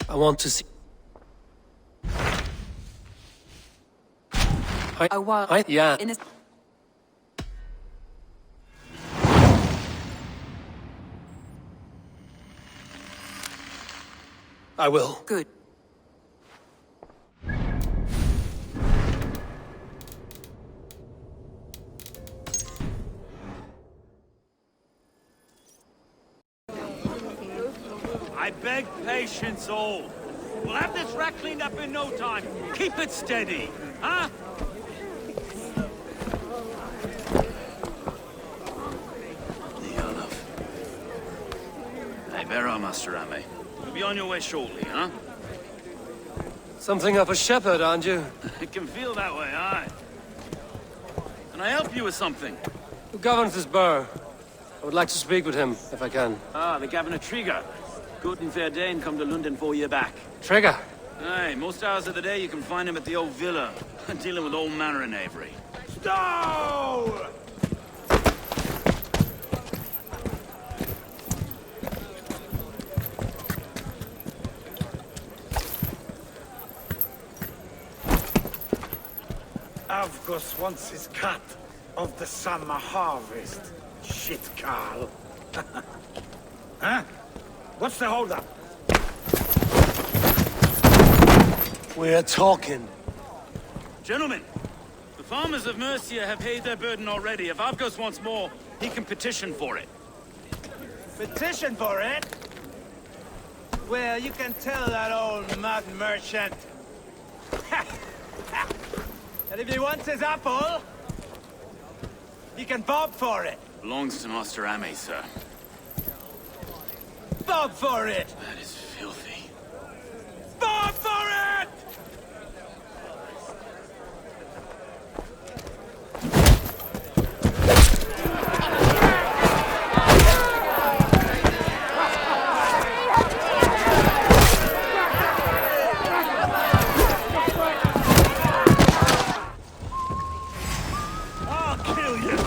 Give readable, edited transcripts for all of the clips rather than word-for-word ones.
I want to see... Yeah. I will. Good. I beg patience, all. We'll have this wreck cleaned up in no time. Keep it steady, huh? Hey, Vera, Master Ame. You'll be on your way shortly, huh? Something of a shepherd, aren't you? It can feel that way, aye. Can I help you with something? Who governs this burr? I would like to speak with him, if I can. Ah, the Governor Trigger. Good and fair Dane come to Lunden 4 year back. Trigger? Aye, most hours of the day you can find him at the old villa, dealing with all manner of knavery. Stow! Avgos wants his cut of the summer harvest. Shit, Carl. Huh? What's the holdup? We're talking. Gentlemen, the farmers of Mercia have paid their burden already. If Avgos wants more, he can petition for it. Petition for it? Well, you can tell that old mud merchant. And if he wants his apple, he can bob for it. Belongs to Master Ame, sir. Bob for it! That is filthy. Bob for it! I'll kill you!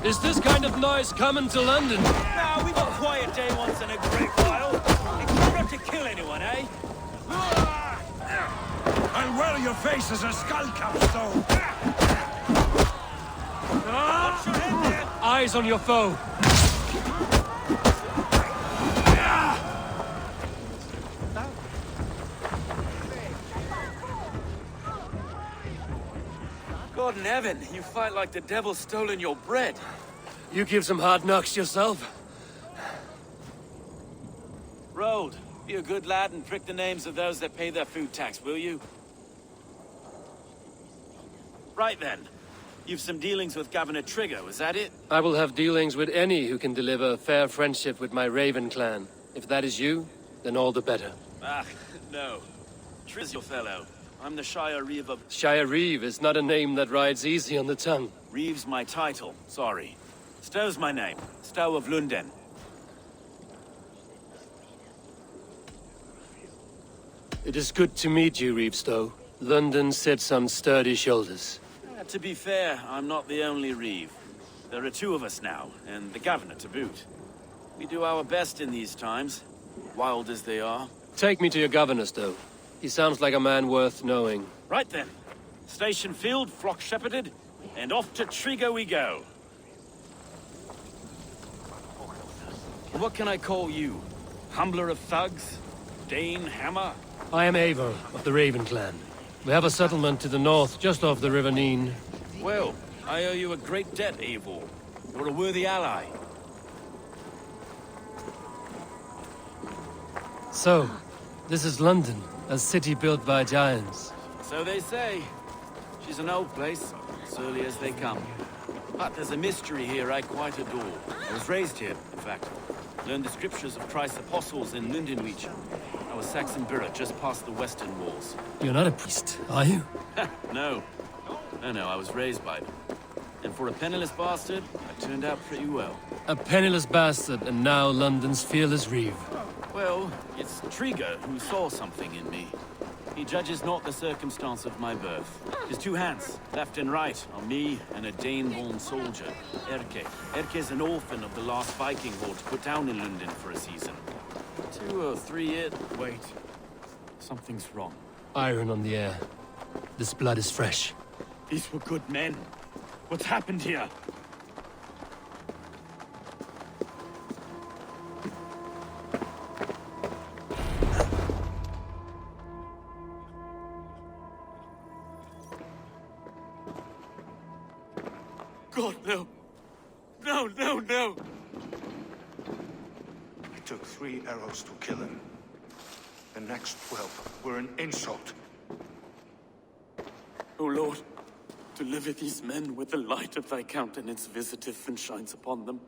Is this kind of noise coming to London? Now, we've a quiet day once in a great while. It's not to kill anyone, eh? I'll wear your face as a skull capstone. Watch your head there! Eyes on your foe. God in heaven, you fight like the devil's stolen your bread. You give some hard knocks yourself. Road, be a good lad and prick the names of those that pay their food tax, will you? Right then. You've some dealings with Governor Trigger, was that it? I will have dealings with any who can deliver fair friendship with my Raven clan. If that is you, then all the better. Ah, no. Trigger's your fellow. I'm the Shire Reeve of... Shire Reeve is not a name that rides easy on the tongue. Reeve's my title, sorry. Stow's my name. Stow of Lunden. It is good to meet you, Reeve Stow. London sits on sturdy shoulders. To be fair, I'm not the only Reeve. There are two of us now, and the Governor to boot. We do our best in these times, wild as they are. Take me to your governor, Stow. He sounds like a man worth knowing. Right then. Station filled, flock shepherded, and off to Trigger we go. What can I call you? Humbler of thugs? Dane Hammer? I am Eivor of the Raven clan. We have a settlement to the north, just off the River Neen. Well, I owe you a great debt, Eivor. You're a worthy ally. So, this is London, a city built by giants. So they say. She's an old place, surly as they come. But there's a mystery here I quite adore. I was raised here, in fact. Learned the scriptures of Christ's apostles in Lunden region. I was Saxon Borough, just past the western walls. You're not a priest, are you? No. No, I was raised by them. And for a penniless bastard, I turned out pretty well. A penniless bastard, and now London's fearless Reeve. Well, it's Trigger who saw something in me. He judges not the circumstance of my birth. His two hands, left and right, are me and a Dane-born soldier, Erke. Erke's an orphan of the last Viking horde put down in Lunden for a season. 2 or 3 years. Wait. Something's wrong. Iron on the air. This blood is fresh. These were good men. What's happened here? God, no. No, no, no! It took 3 arrows to kill him. The next 12 were an insult. O Lord, deliver these men with the light of thy countenance visiteth and shines upon them.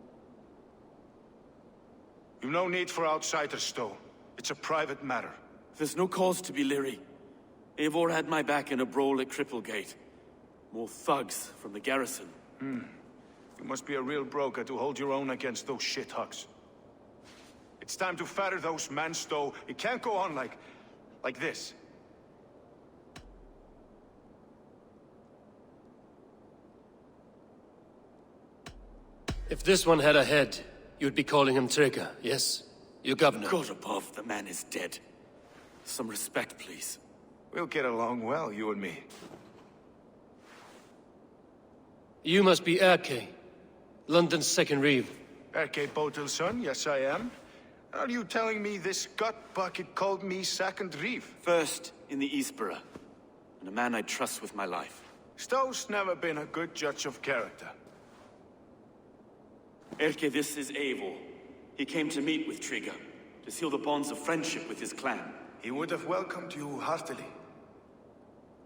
You've no need for outsiders, Stowe. It's a private matter. There's no cause to be leery. Eivor had my back in a brawl at Cripplegate. More thugs from the garrison. You must be a real broker to hold your own against those shithugs. It's time to fatter those men, Stowe. It can't go on like this. If this one had a head, you'd be calling him Trigger, yes? Your governor. God above, the man is dead. Some respect, please. We'll get along well, you and me. You must be Erke, London's second reeve. Erke Botil's son, yes I am. Are you telling me this gut bucket called me second reeve? First in the Eastborough, and a man I trust with my life. Stowe's never been a good judge of character. Erke, this is Eivor. He came to meet with Trigger, to seal the bonds of friendship with his clan. He would have welcomed you heartily.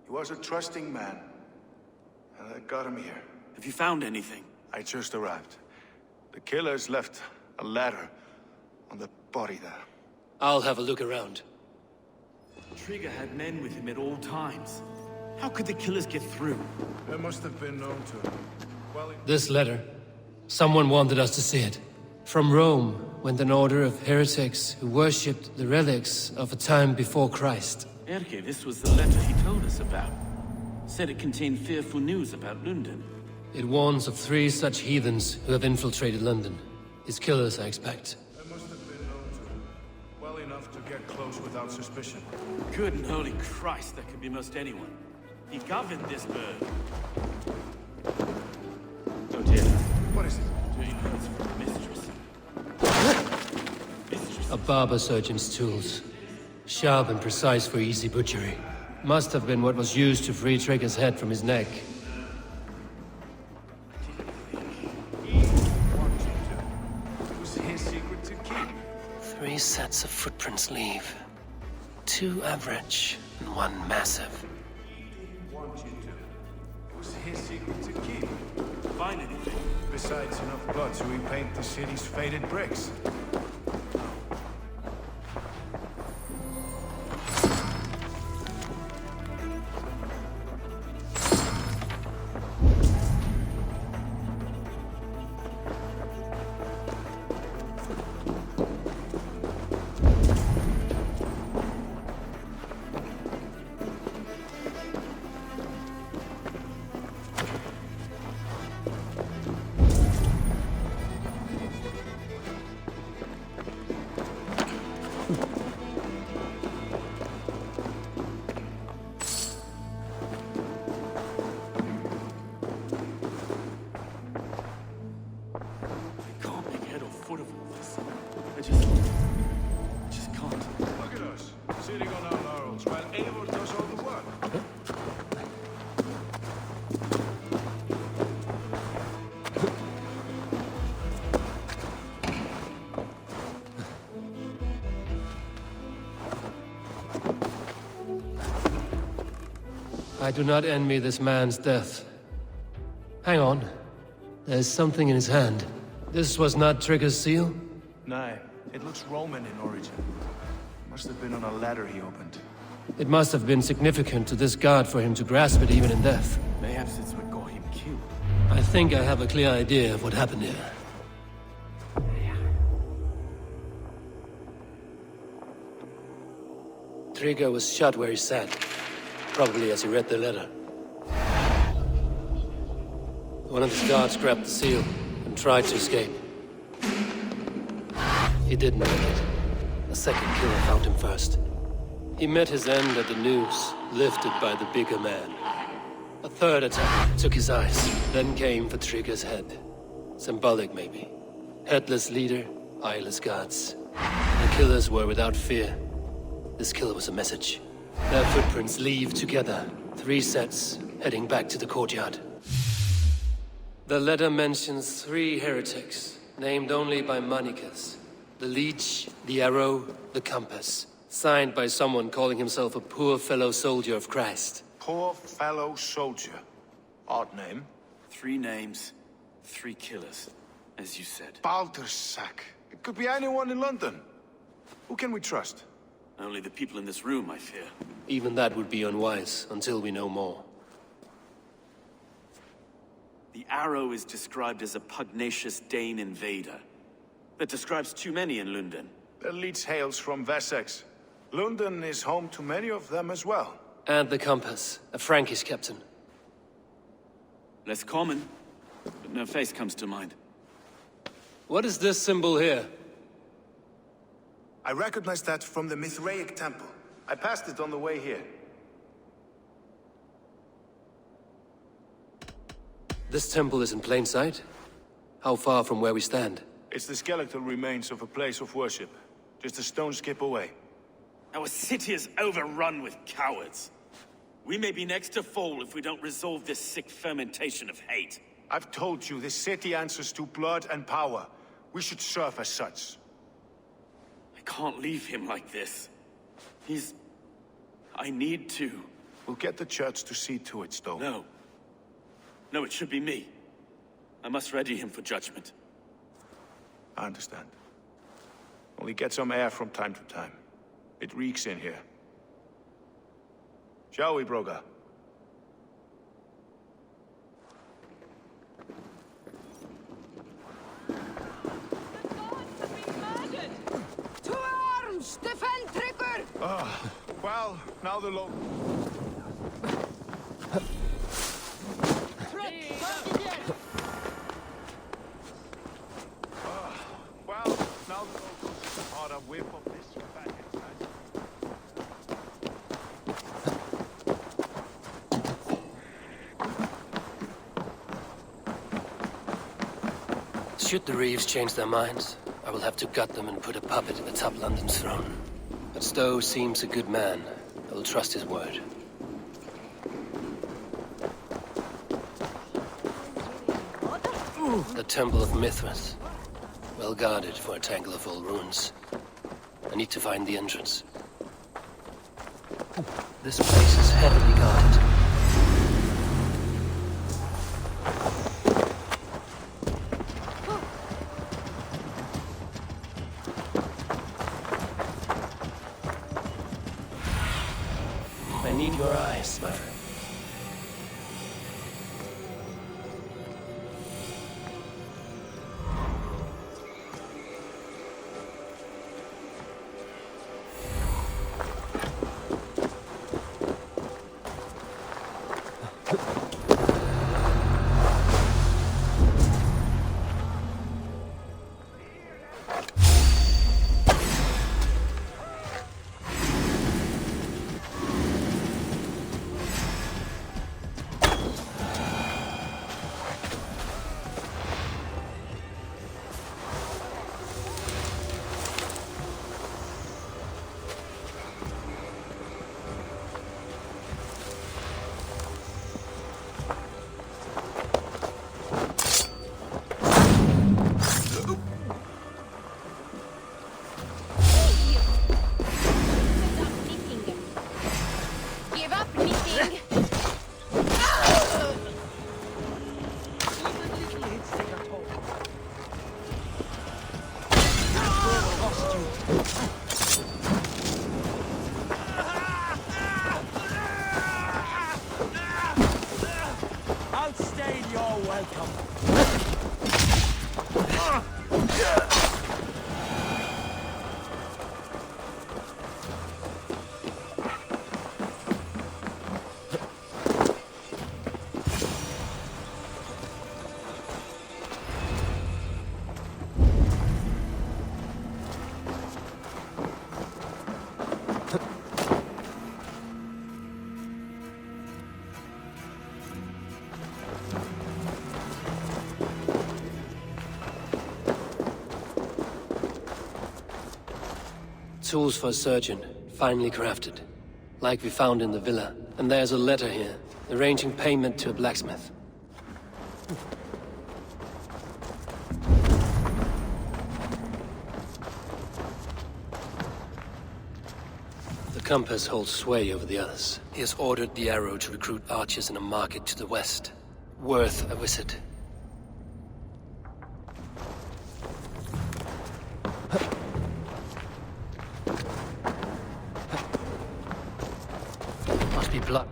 He was a trusting man, and I got him here. Have you found anything? I just arrived. The killers left a ladder on the body there. I'll have a look around. Trigger had men with him at all times. How could the killers get through? They must have been known to him. Well, This letter. Someone wanted us to see it. From Rome went an order of heretics who worshipped the relics of a time before Christ. Erke, this was the letter he told us about. Said it contained fearful news about Lunden. It warns of 3 such heathens who have infiltrated London. His killers, I expect. they must have been known to him. Well enough to get close without suspicion. Good and holy Christ, that could be most anyone. He governed this bird. Don't hear that. What is it? Do you know it's from the mistress? Mistress? A barber surgeon's tools. Sharp and precise for easy butchery. Must have been what was used to free Trigger's head from his neck. It was his secret to keep. 3 sets of footprints leave. 2 average and 1 massive. Want you to. It was his secret to keep. Find anything? Besides enough blood to repaint the city's faded bricks. I can't make head or foot of all this. I just can't. Look at us, sitting on our laurels while Eivor does all the work. I do not envy this man's death. Hang on. There's something in his hand. This was not Trigger's seal? Nay, it looks Roman in origin. Must have been on a ladder he opened. It must have been significant to this guard for him to grasp it even in death. Mayhaps it's what got him killed. I think I have a clear idea of what happened here. Trigger was shot where he sat. Probably as he read the letter. One of his guards grabbed the seal and tried to escape. He didn't make it. A second killer found him first. He met his end at the noose, lifted by the bigger man. A third attack took his eyes, then came for Trigger's head. Symbolic, maybe. Headless leader, eyeless guards. The killers were without fear. This killer was a message. Their footprints leave together. 3 sets, heading back to the courtyard. The letter mentions 3 heretics, named only by monikers. The Leech, the Arrow, the Compass. Signed by someone calling himself a poor fellow soldier of Christ. Poor fellow soldier. Odd name. 3 names, 3 killers, as you said. Baldersack. It could be anyone in London. Who can we trust? Only the people in this room, I fear. Even that would be unwise, until we know more. The Arrow is described as a pugnacious Dane invader. That describes too many in Lunden. The Leech hails from Wessex. Lunden is home to many of them as well. And the Compass, a Frankish captain. Less common, but no face comes to mind. What is this symbol here? I recognize that from the Mithraic temple. I passed it on the way here. This temple is in plain sight? How far from where we stand? It's the skeletal remains of a place of worship. Just a stone's skip away. Our city is overrun with cowards. We may be next to fall if we don't resolve this sick fermentation of hate. I've told you, this city answers to blood and power. We should serve as such. I can't leave him like this. I need to. We'll get the church to see to it, Stowe. No. No, it should be me. I must ready him for judgment. I understand. Only get some air from time to time. It reeks in here. Shall we, Broga? To arms! Defend Trigger! Well, now the low... Well, now the locals are a whip of this faggot. Should the Reeves change their minds, I will have to gut them and put a puppet atop London's throne. But Stowe seems a good man. I will trust his word. The Temple of Mithras. Well guarded for a tangle of old ruins. I need to find the entrance. This place is heavily guarded. I need your eyes, my friend. Tools for a surgeon, finely crafted. Like we found in the villa. And there's a letter here, arranging payment to a blacksmith. The compass holds sway over the others. He has ordered the arrow to recruit archers in a market to the west. Worth a visit. Must be blood.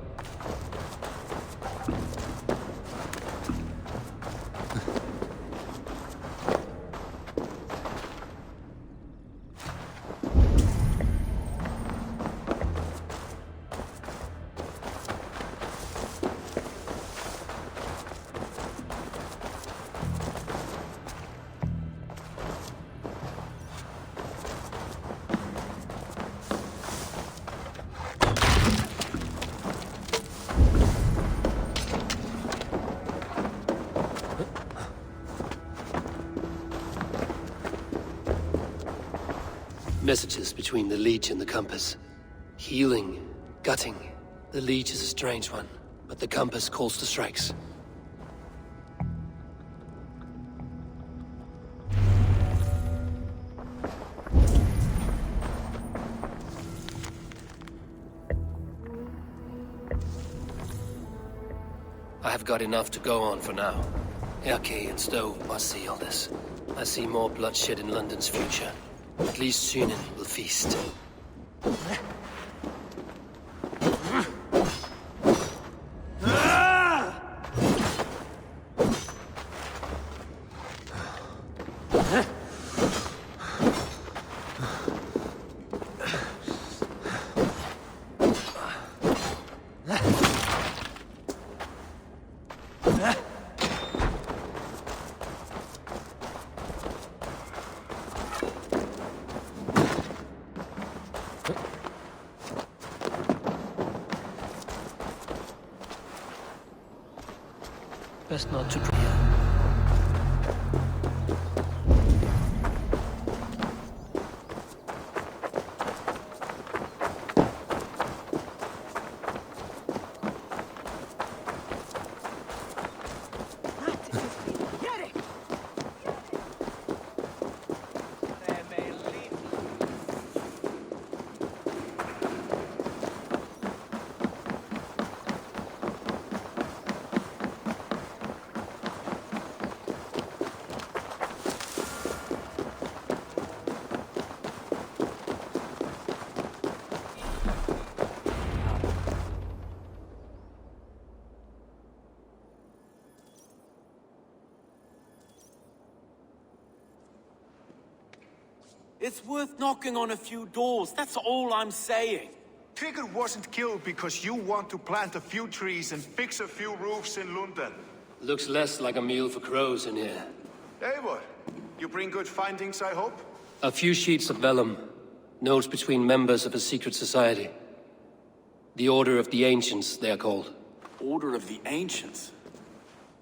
Messages between the Leech and the compass. Healing, gutting. The Leech is a strange one, but the compass calls to strikes. I have got enough to go on for now. Erke and Stowe must see all this. I see more bloodshed in London's future. At least Sunan will feast. Best not to pre- It's worth knocking on a few doors, that's all I'm saying. Trigger wasn't killed because you want to plant a few trees and fix a few roofs in Lunden. Looks less like a meal for crows in here. Hey, what? You bring good findings, I hope? A few sheets of vellum. Notes between members of a secret society. The Order of the Ancients, they are called. Order of the Ancients?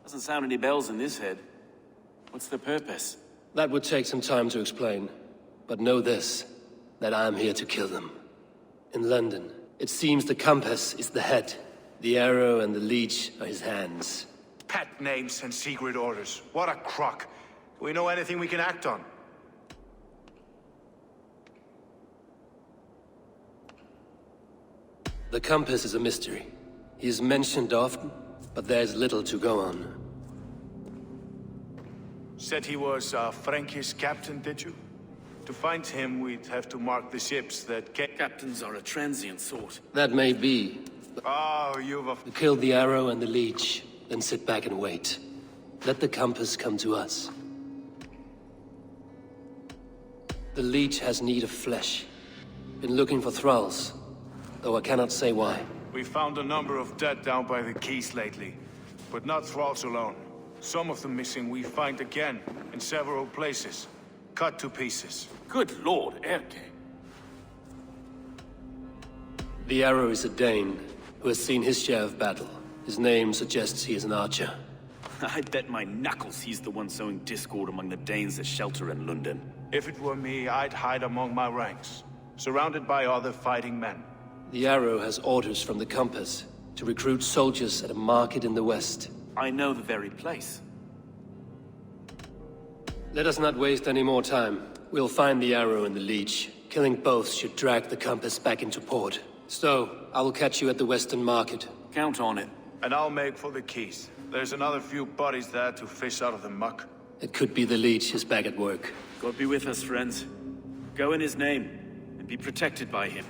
Doesn't sound any bells in this head. What's the purpose? That would take some time to explain. But know this, that I am here to kill them. In London, it seems the compass is the head. The arrow and the leech are his hands. Pet names and secret orders. What a crock. Do we know anything we can act on? The compass is a mystery. He is mentioned often, but there's little to go on. Said he was a Frankish captain, did you? To find him, we'd have to mark the ships that came... Captains are a transient sort. That may be. Oh, you've a... Kill the arrow and the leech, then sit back and wait. Let the compass come to us. The leech has need of flesh. Been looking for thralls, though I cannot say why. We found a number of dead down by the quays lately, but not thralls alone. Some of the missing we find again, in several places. Cut to pieces. Good lord, Erke. The arrow is a Dane, who has seen his share of battle. His name suggests he is an archer. I'd bet my knuckles he's the one sowing discord among the Danes that shelter in Lunden. If it were me, I'd hide among my ranks. surrounded by other fighting men. The Arrow has orders from the Compass to recruit soldiers at a market in the west. I know the very place. Let us not waste any more time. We'll find the Arrow and the Leech. Killing both should drag the Compass back into port. So, I will catch you at the western market. Count on it. And I'll make for the keys. There's another few bodies there to fish out of the muck. It could be the Leech is back at work. God be with us, friends. Go in his name, and be protected by him.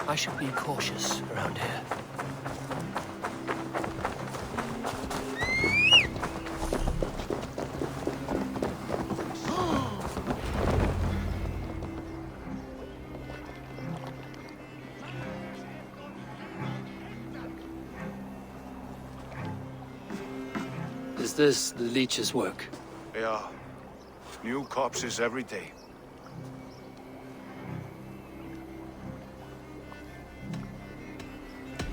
I should be cautious around here. Is this the Leech's work? Yeah. New corpses every day.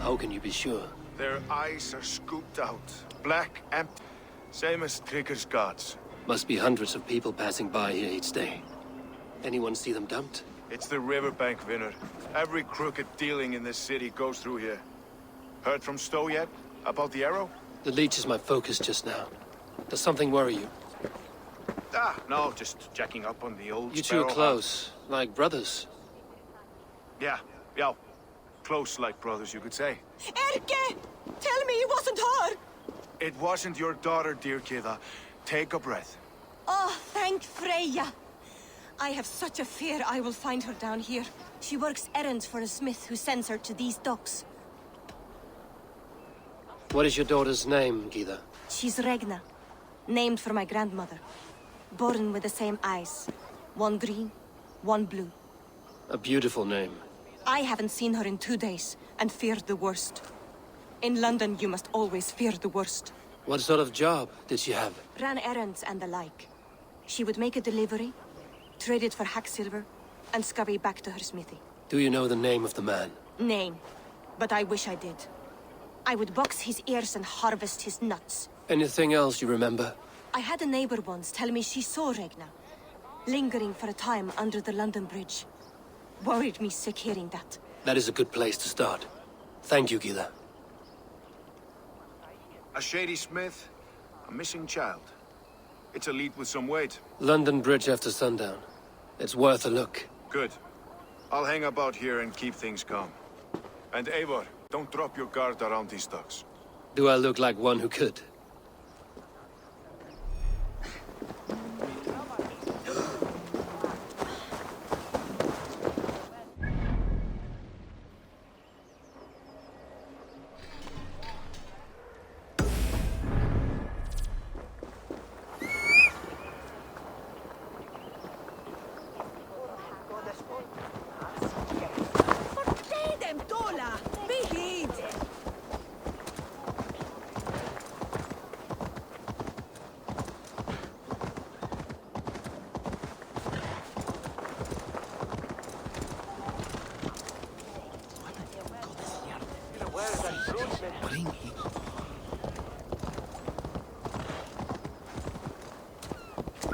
How can you be sure? Their eyes are scooped out. Black, empty. Same as Trigger's guards. Must be hundreds of people passing by here each day. Anyone see them dumped? It's the riverbank, Vinner. Every crooked dealing in this city goes through here. Heard from Stowe yet? About the Arrow? The Leech is my focus just now. Does something worry you? No, just checking up on the old You two are Sparrow close, like brothers. house. Yeah. Close like brothers, you could say. Erke! Tell me it wasn't her! It wasn't your daughter, dear Kida. Take a breath. Oh, thank Freya. I have such a fear I will find her down here. She works errands for a smith who sends her to these docks. What is your daughter's name, Gita? She's Regna, named for my grandmother. Born with the same eyes. One green, one blue. A beautiful name. I haven't seen her in 2 days, and feared the worst. In London, you must always fear the worst. What sort of job did she have? Ran errands and the like. She would make a delivery, trade it for hack silver, and scurry back to her smithy. Do you know the name of the man? Name, but I wish I did. I would box his ears and harvest his nuts. Anything else you remember? I had a neighbor once tell me she saw Regna, lingering for a time under the London Bridge. Worried me sick hearing that. That is a good place to start. Thank you, Gila. A shady smith, a missing child. It's a lead with some weight. London Bridge after sundown. It's worth a look. Good. I'll hang about here and keep things calm. And Eivor, don't drop your guard around these docks. Do I look like one who could?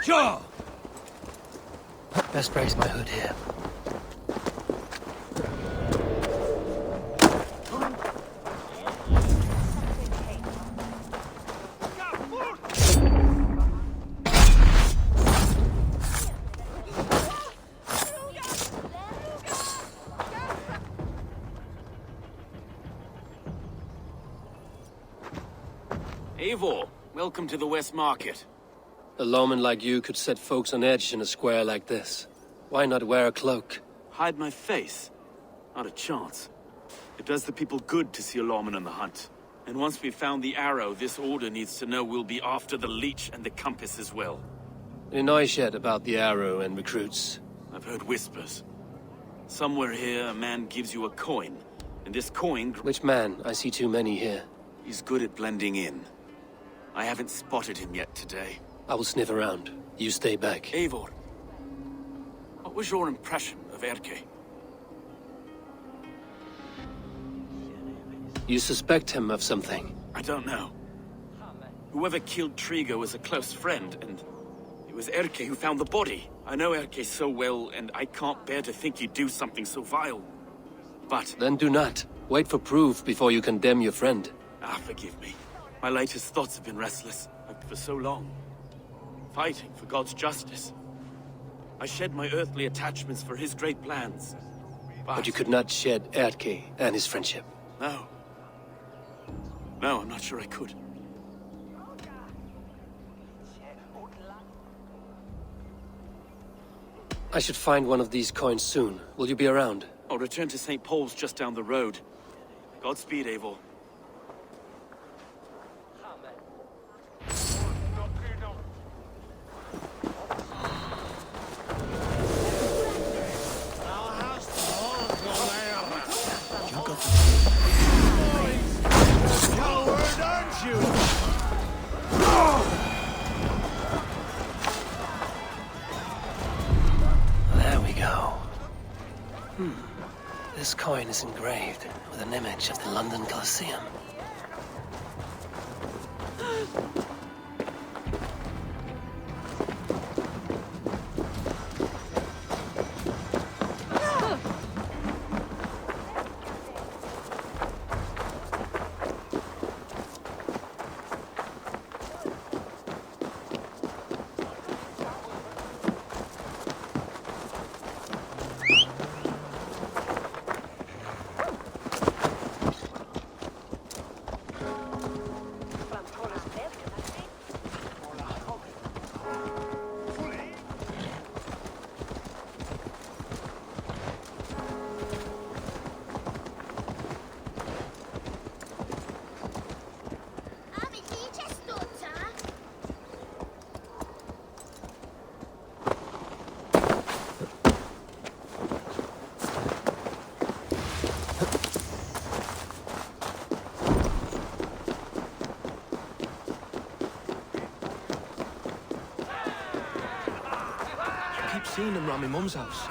Sure! Best raise my hood here. Welcome to the West Market. A lawman like you could set folks on edge in a square like this. Why not wear a cloak? Hide my face? Not a chance. It does the people good to see a lawman on the hunt. And once we've found the arrow, this order needs to know we'll be after the leech and the compass as well. Any noise yet about the arrow and recruits? I've heard whispers. Somewhere here, a man gives you a coin. And this coin... Which man? I see too many here. He's good at blending in. I haven't spotted him yet today. I will sniff around. You stay back. Eivor, what was your impression of Erke? You suspect him of something? I don't know. Whoever killed Trigo was a close friend, and it was Erke who found the body. I know Erke so well, and I can't bear to think he'd do something so vile. But... Then do not. Wait for proof before you condemn your friend. Forgive me. My latest thoughts have been restless. For so long. Fighting for God's justice. I shed my earthly attachments for his great plans. But you could not shed Erke and his friendship. No. No, I'm not sure I could. I should find one of these coins soon. Will you be around? I'll return to St. Paul's just down the road. Godspeed, Eivor. There we go. This coin is engraved with an image of the London Colosseum. Seen them round my mum's house.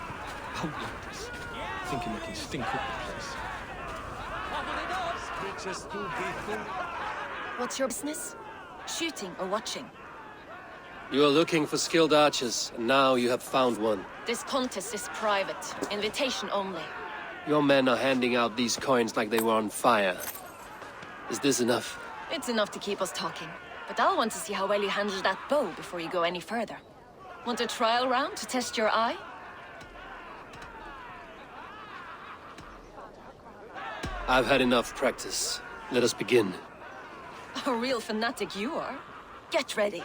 Out like this. Thinking they can stink up the place. What's your business? Shooting or watching? You are looking for skilled archers, and now you have found one. This contest is private. Invitation only. Your men are handing out these coins like they were on fire. Is this enough? It's enough to keep us talking. But I'll want to see how well you handle that bow before you go any further. Want a trial round to test your eye? I've had enough practice. Let us begin. A real fanatic you are. Get ready.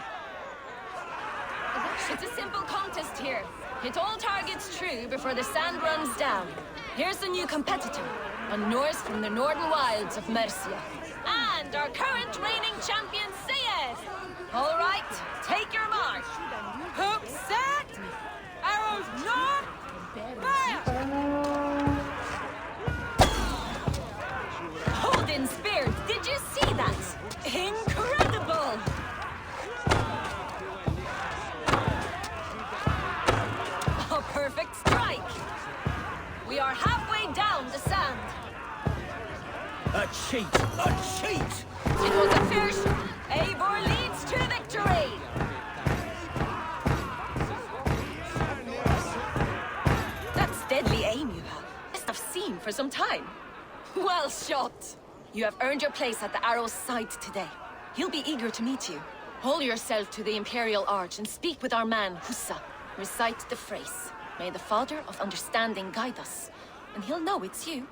It's a simple contest here. Hit all targets true before the sand runs down. Here's the new competitor, a Norse from the northern wilds of Mercia. And our current reigning champion, Sayed! All right, take your mark. Hook set! Arrows not! Fire! Odin spear, did you see that? Incredible! A perfect strike! We are halfway down the sand. A cheat! A cheat! It was a fair shot. Eivor leads to victory! That's deadly aim you have. Best I've seen for some time. Well shot! You have earned your place at the arrow's side today. He'll be eager to meet you. Hold yourself to the Imperial Arch and speak with our man, Hussa. Recite the phrase. May the Father of Understanding guide us. And he'll know it's you.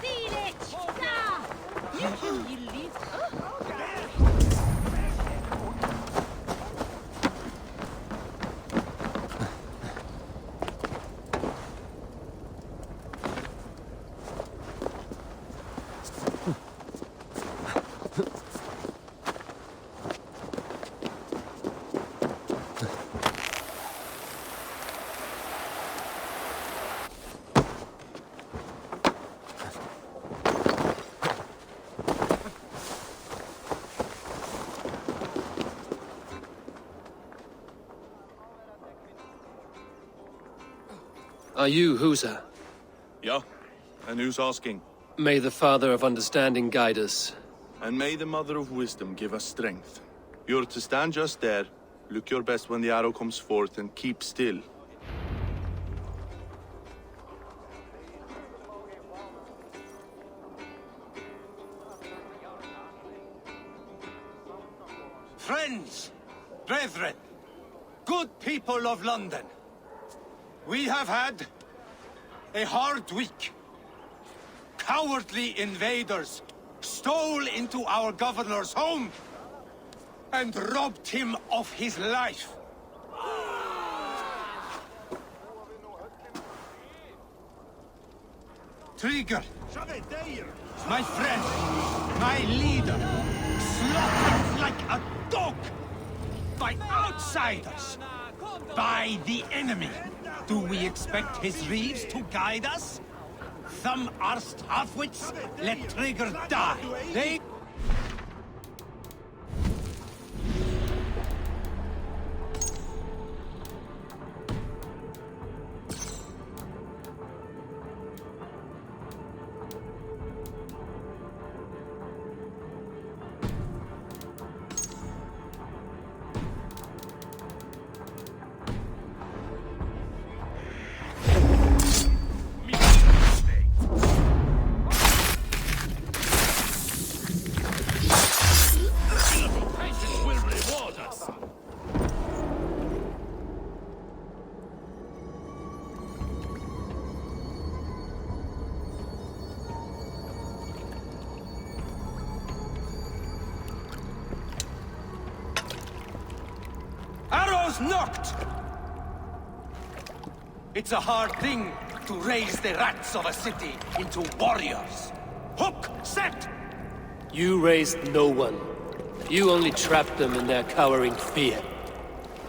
Seen it! Are you Husa? Yeah, and who's asking? May the Father of Understanding guide us. And may the Mother of Wisdom give us strength. You're to stand just there, look your best when the arrow comes forth, and keep still. Friends, brethren, good people of London, we have had a hard week. Cowardly invaders stole into our governor's home and robbed him of his life. Trigger, my friend, my leader, slaughtered like a dog by outsiders, by the enemy. Do we expect his reeves to guide us? Thumb-arsed halfwits, let Trigger die. They... Knocked! It's a hard thing to raise the rats of a city into warriors. Hook, set! You raised no one. You only trapped them in their cowering fear.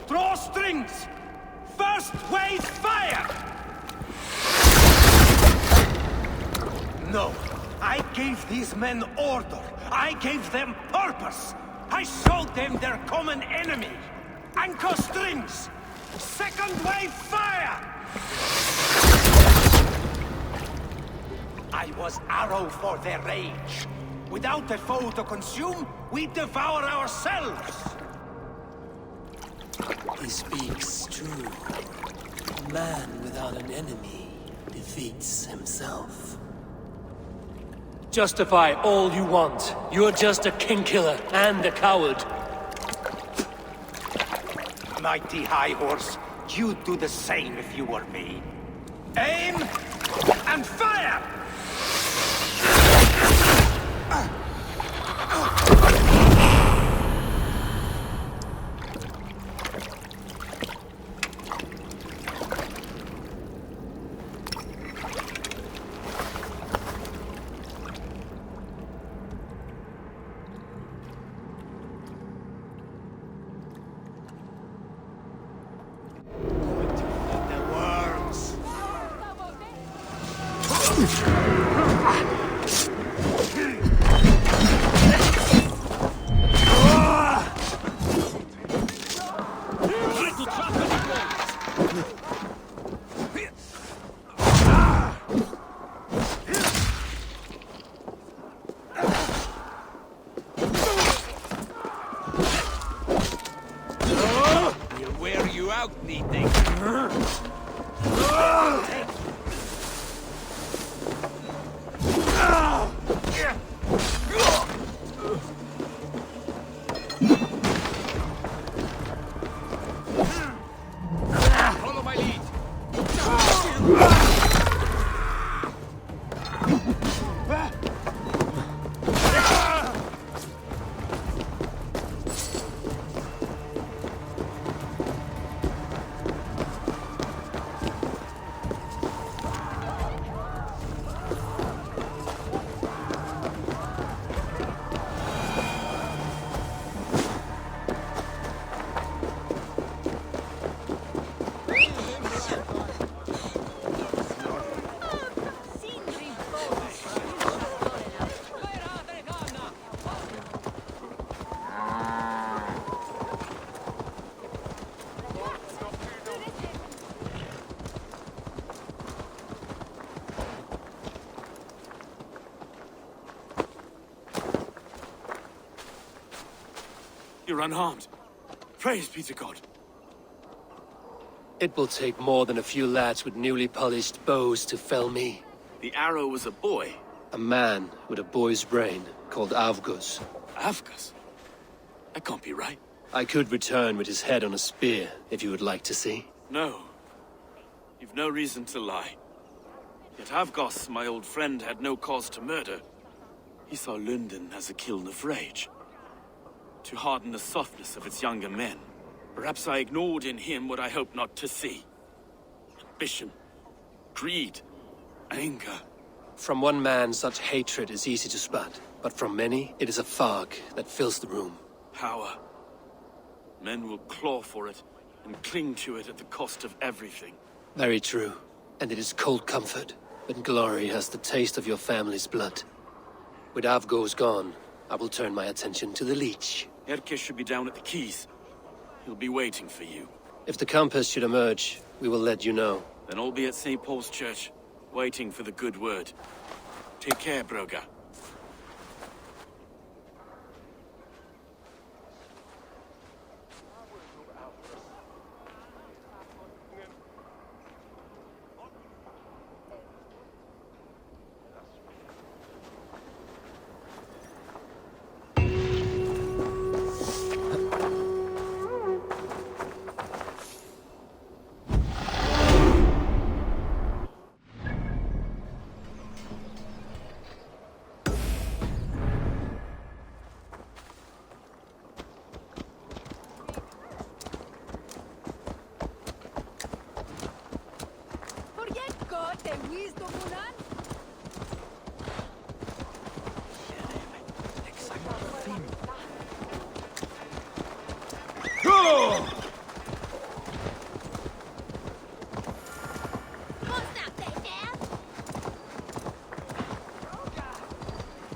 Draw strings! First wave fire! No, I gave these men order. I gave them purpose. I showed them their common enemy. Anchor strings! Second wave fire! I was arrow for their rage. Without a foe to consume, we devour ourselves! He speaks true. A man without an enemy defeats himself. Justify all you want. You're just a king-killer and a coward. Mighty High Horse, you'd do the same if you were me. Aim and fire! You're unharmed. Praise be to God. It will take more than a few lads with newly polished bows to fell me. The arrow was a boy. A man with a boy's brain called Avgus. Avgus? That can't be right. I could return with his head on a spear, if you would like to see. No. You've no reason to lie. Yet Avgos, my old friend, had no cause to murder. He saw Lunden as a kiln of rage. To harden the softness of its younger men. Perhaps I ignored in him what I hoped not to see. Ambition, greed, anger. From one man, such hatred is easy to spot, but from many, it is a fog that fills the room. Power. Men will claw for it and cling to it at the cost of everything. Very true. And it is cold comfort when glory has the taste of your family's blood. With Avgos gone, I will turn my attention to the Leech. Erke should be down at the quays. He'll be waiting for you. If the Compass should emerge, we will let you know. Then I'll be at St. Paul's Church, waiting for the good word. Take care, Broga.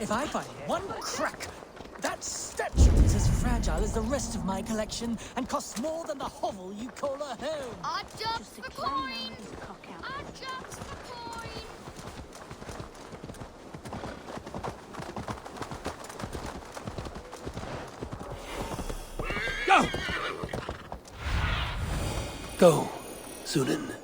If I find one crack, that statue is as fragile as the rest of my collection and costs more than the hovel you call a home. I jump for coin! I jump for coin! Go! Go, Sunan.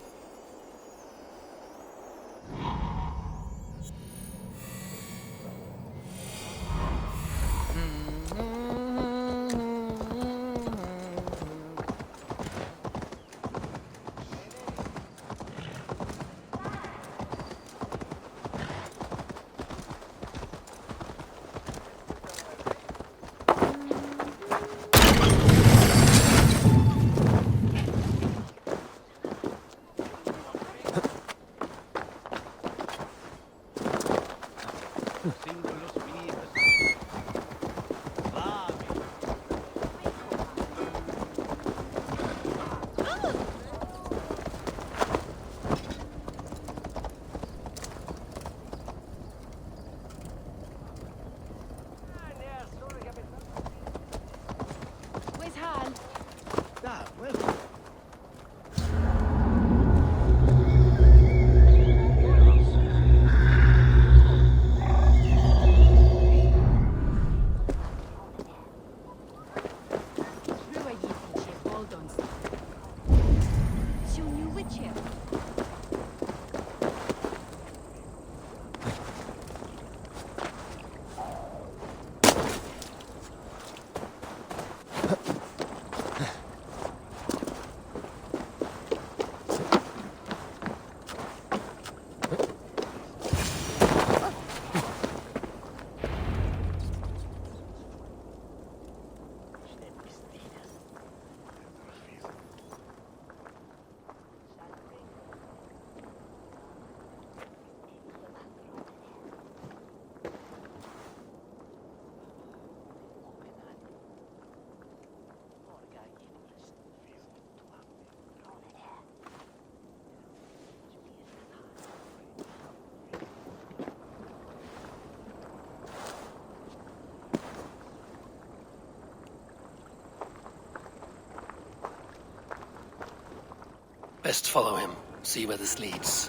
Best follow him, see where this leads.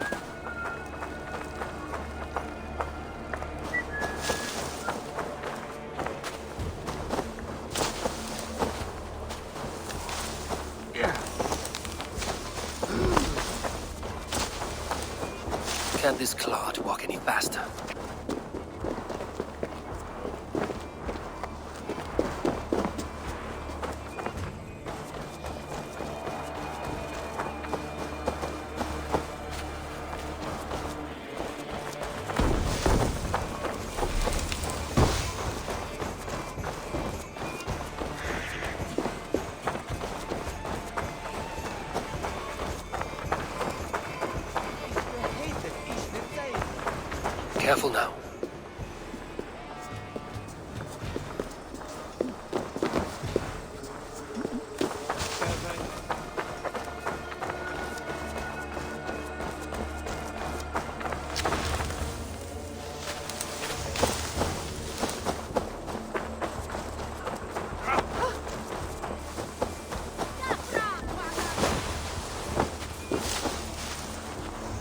can't this clod walk any faster? Careful now.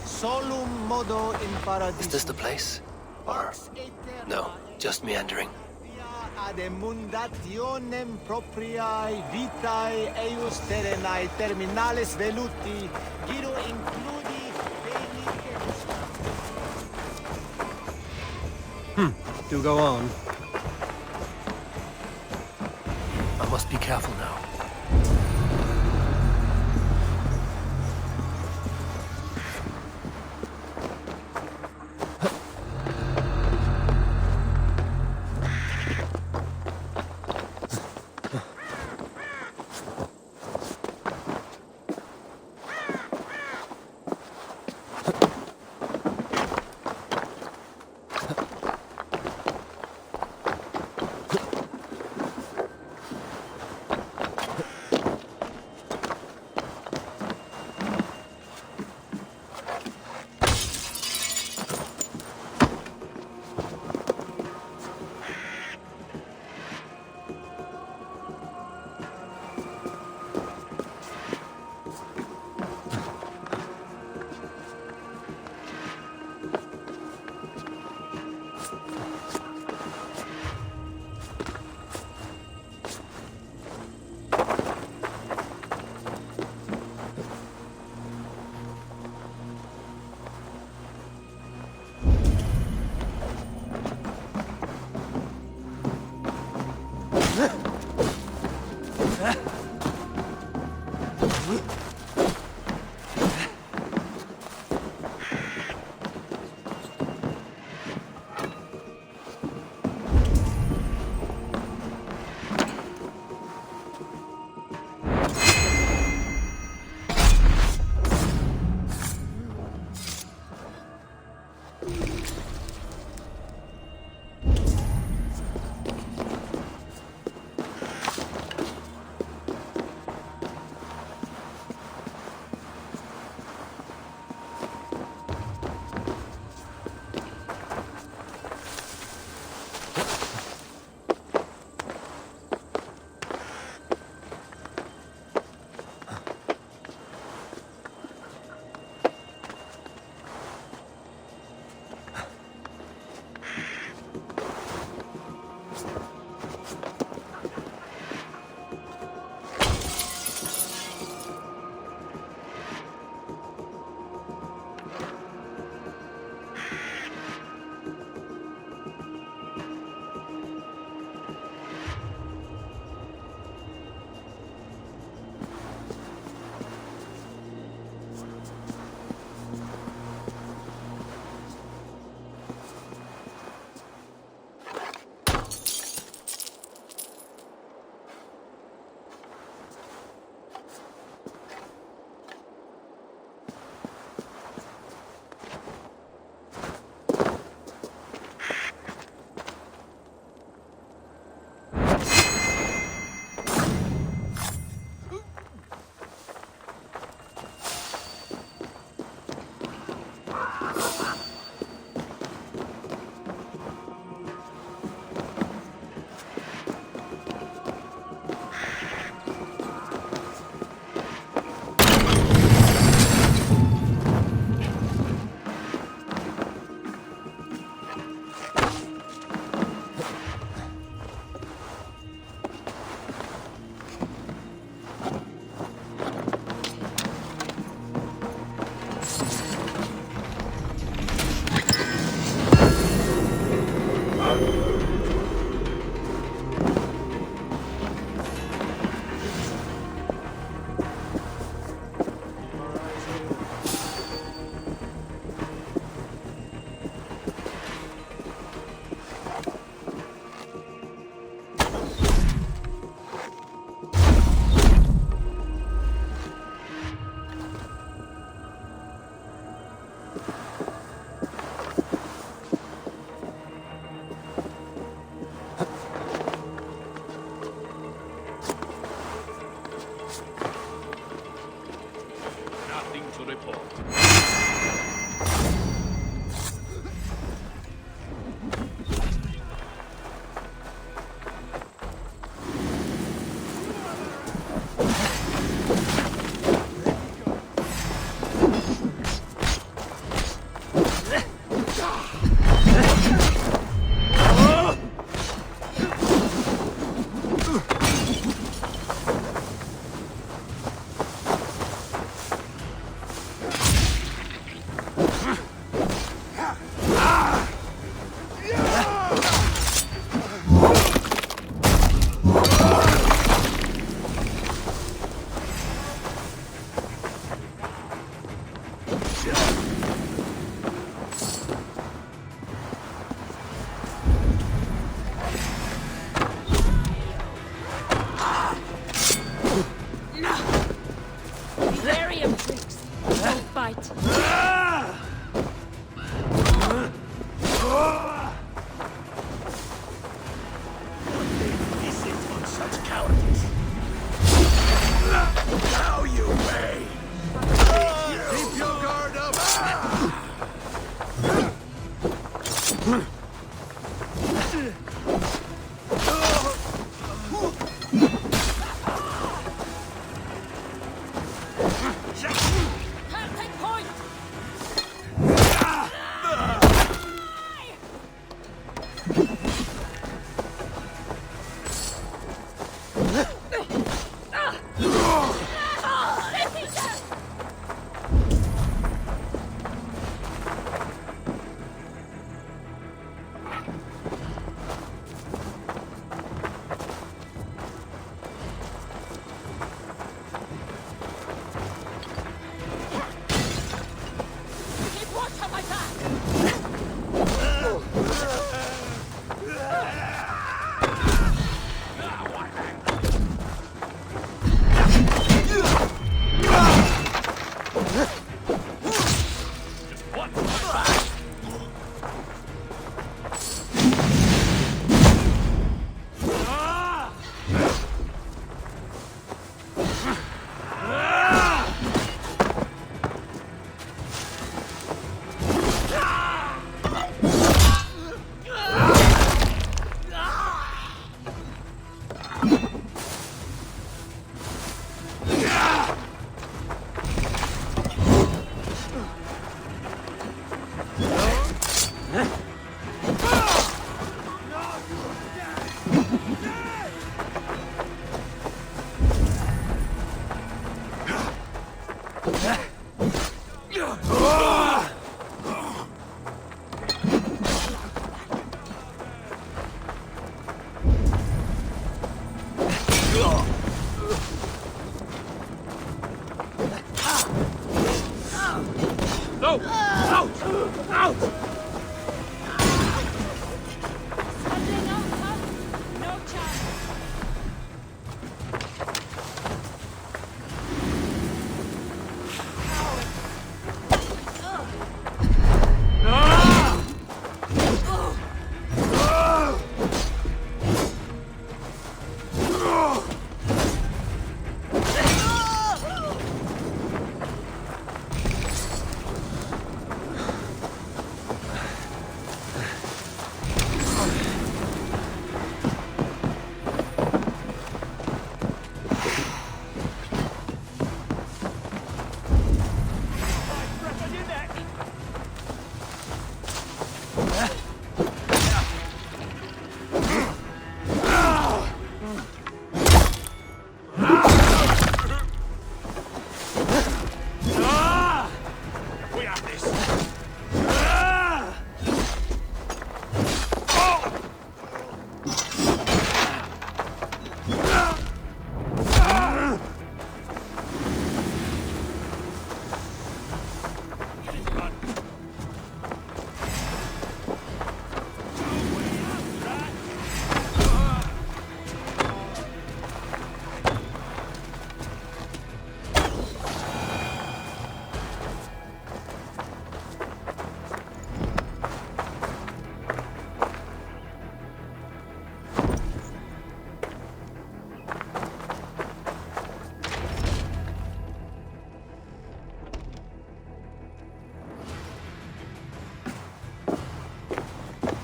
Solum modo in paradis. Is this the place? Or... no, just meandering. Ad emundationem propriae vitae eius terrenae terminales veluti, giro includi Do go on. I must be careful now.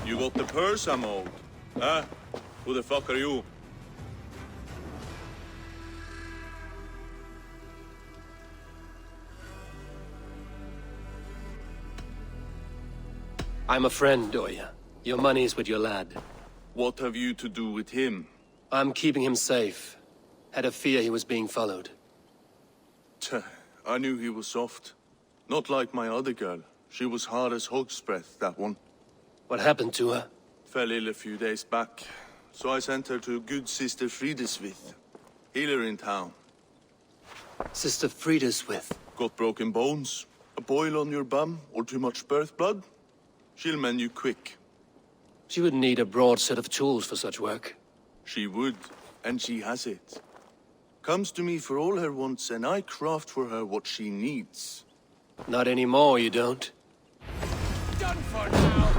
You got the purse I'm owed? Huh? Who the fuck are you? I'm a friend, Oya. Your money's with your lad. What have you to do with him? I'm keeping him safe. Had a fear he was being followed. I knew he was soft. Not like my other girl. She was hard as hog's breath, that one. What happened to her? Fell ill a few days back. So I sent her to good Sister Frideswith. Healer in town. Sister Frideswith. Got broken bones, a boil on your bum, or too much birth blood? She'll mend you quick. She would need a broad set of tools for such work. She would, and she has it. Comes to me for all her wants, and I craft for her what she needs. Not anymore, you don't. Done for now!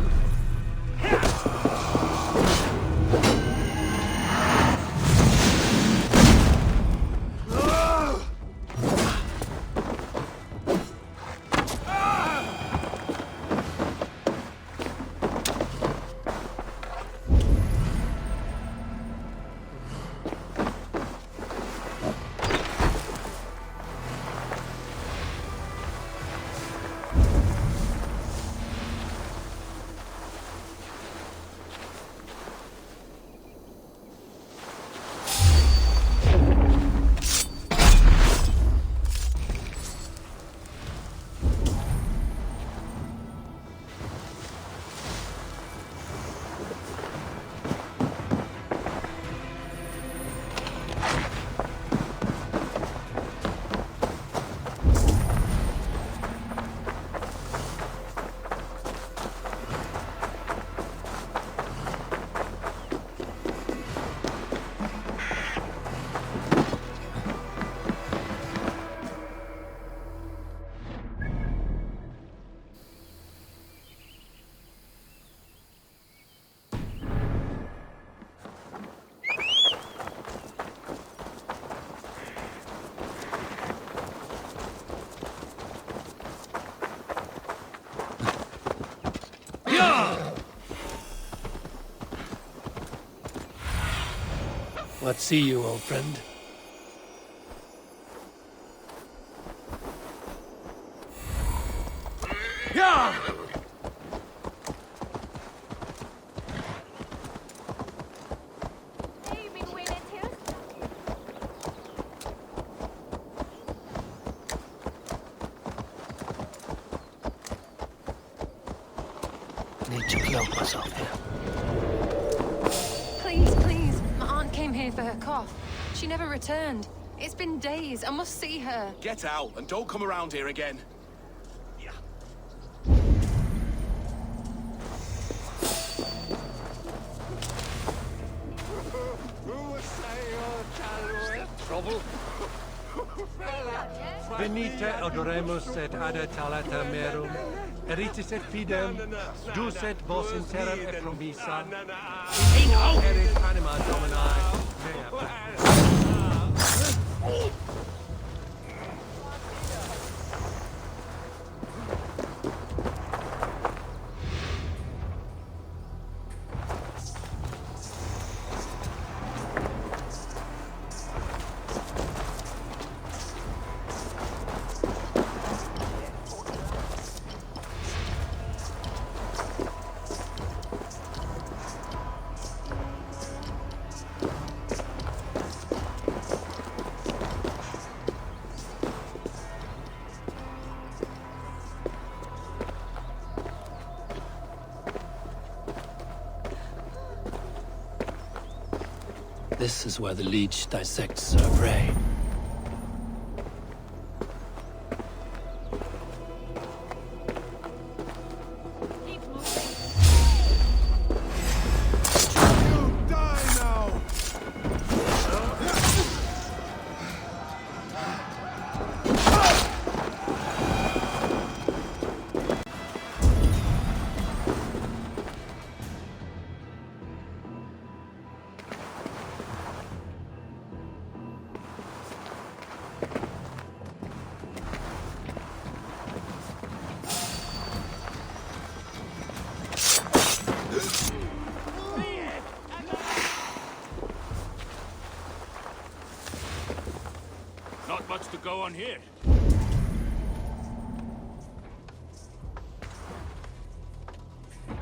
What see you, old friend? Yeah! Need to cloak myself here. Please, please. My aunt came here for her cough. She never returned. It's been days. I must see her. Get out and don't come around here again. Trouble? Venite adoremus et ada talata merum, eritis et fidem, dus et vos in terram et promissa, in erit anima Domini, mea This is where the leech dissects her prey. Not much to go on here. The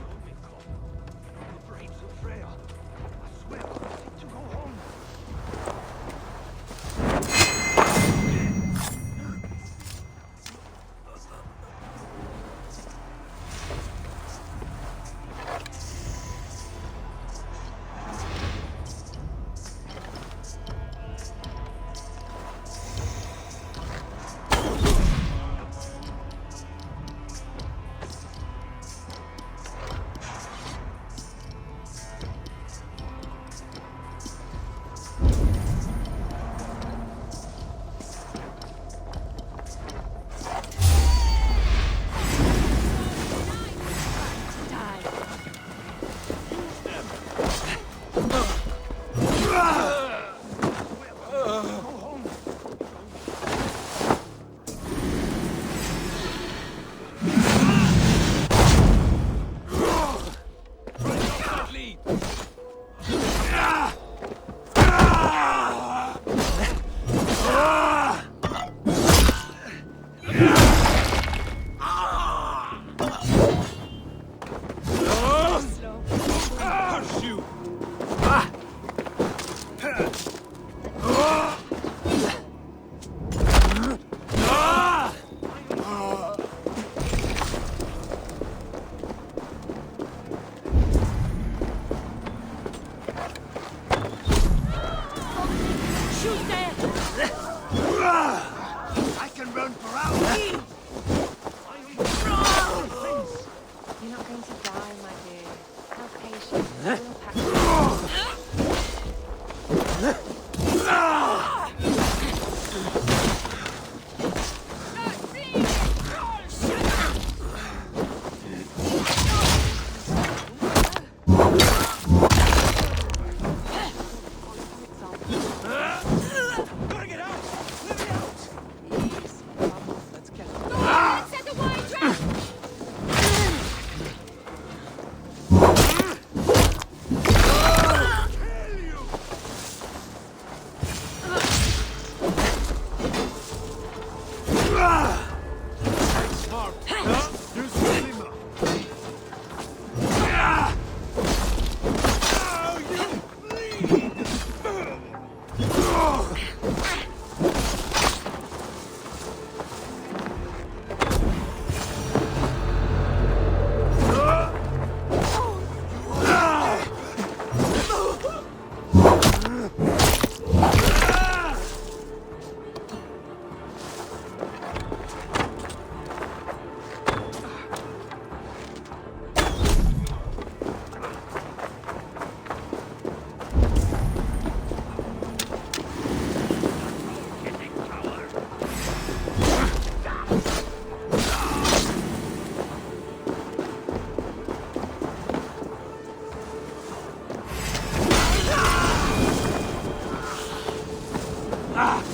brains of Freya. I swear, to go home. Shoot there! I can run for hours. You're not going to die, my dear. Have patience. We'll pack you.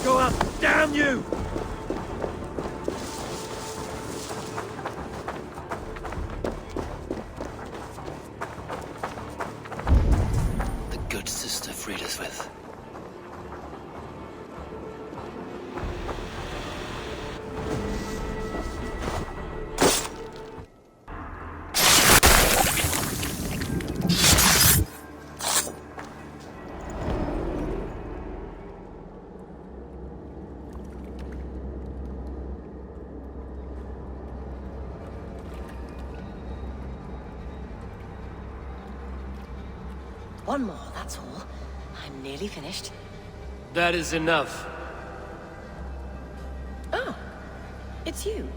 Go up! Damn you! The good sister freed us with. One more, that's all. I'm nearly finished. That is enough. Ah, it's you.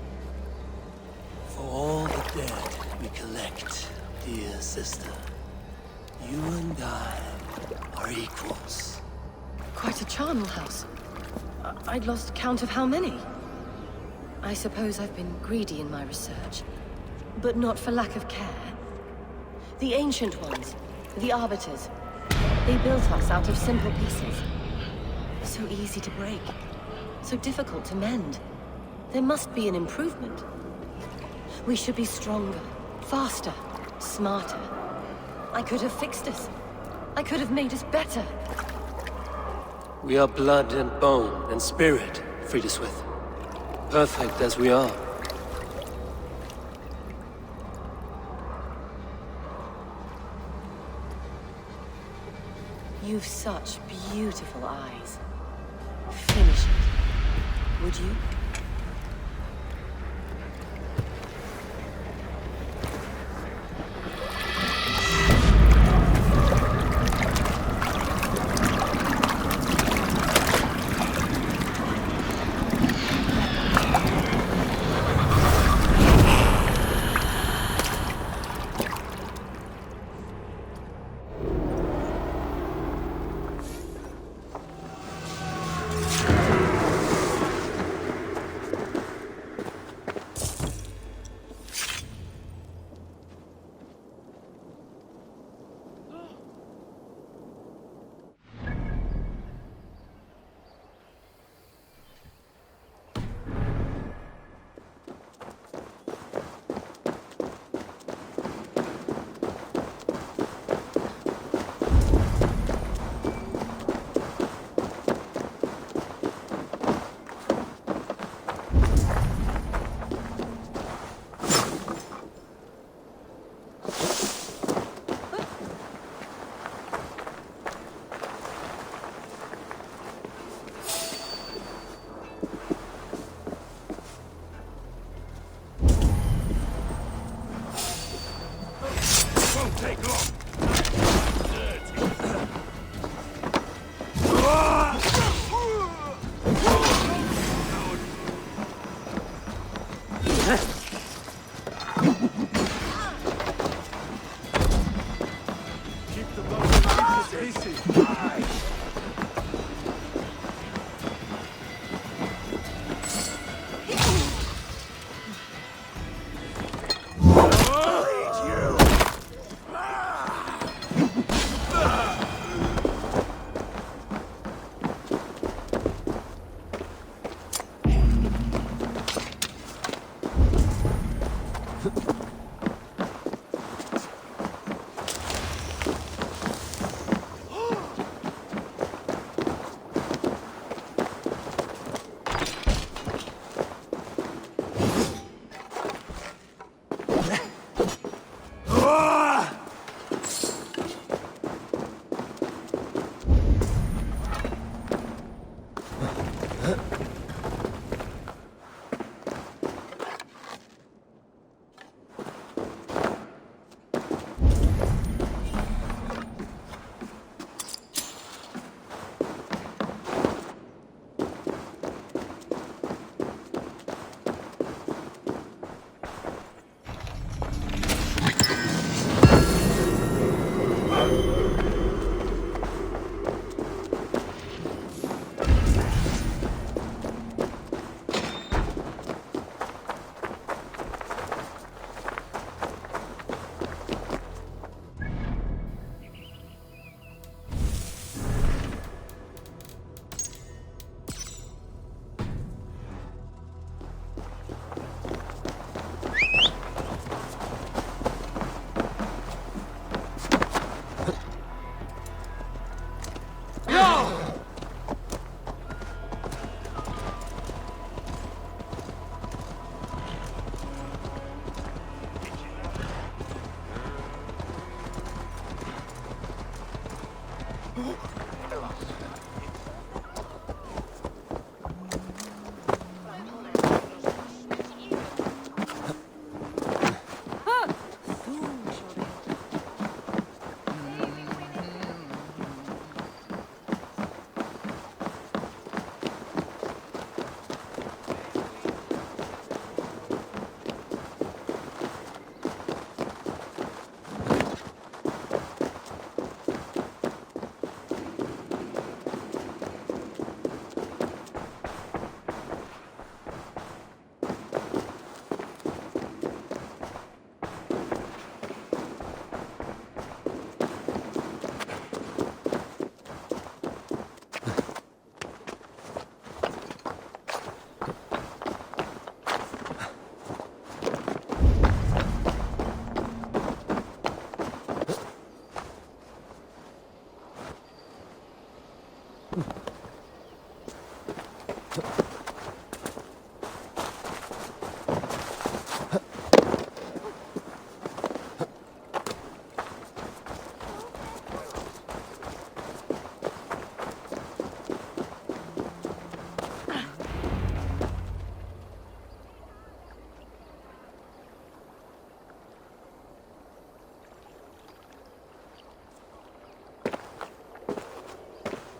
For all the dead we collect, dear sister, you and I are equals. Quite a charnel house. I'd lost count of how many. I suppose I've been greedy in my research, but not for lack of care. The Ancient Ones, the Arbiters, they built us out of simple pieces. So easy to break, so difficult to mend. There must be an improvement. We should be stronger, faster, smarter. I could have fixed us. I could have made us better. We are blood and bone and spirit, Friedeswith. Perfect as we are. You've such beautiful eyes. Finish it, would you?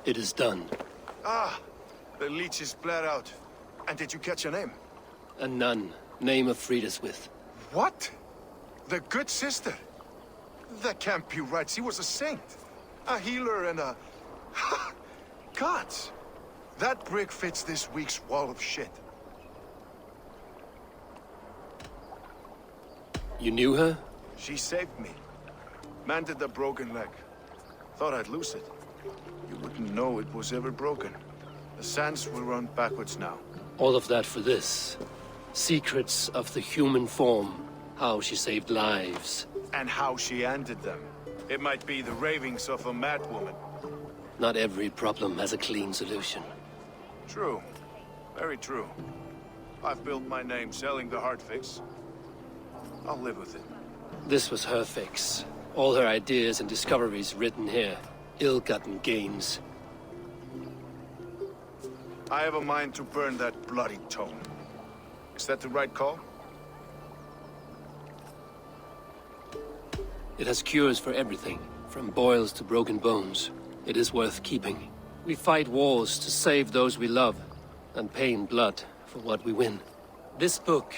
It is done. Ah, the leech is bled out. And did you catch her name? A nun, name of Friedaswith. What? The good sister? That can't be right. She was a saint. A healer and a... Gods! That brick fits this week's wall of shit. You knew her? She saved me. Mended the broken leg. Thought I'd lose it. You wouldn't know it was ever broken. The sands will run backwards now. All of that for this. Secrets of the human form. How she saved lives. And how she ended them. It might be the ravings of a madwoman. Not every problem has a clean solution. True. Very true. I've built my name selling the heart fix. I'll live with it. This was her fix. All her ideas and discoveries written here. Ill-gotten gains. I have a mind to burn that bloody tome. Is that the right call? It has cures for everything, from boils to broken bones. It is worth keeping. We fight wars to save those we love, and pay in blood for what we win. This book,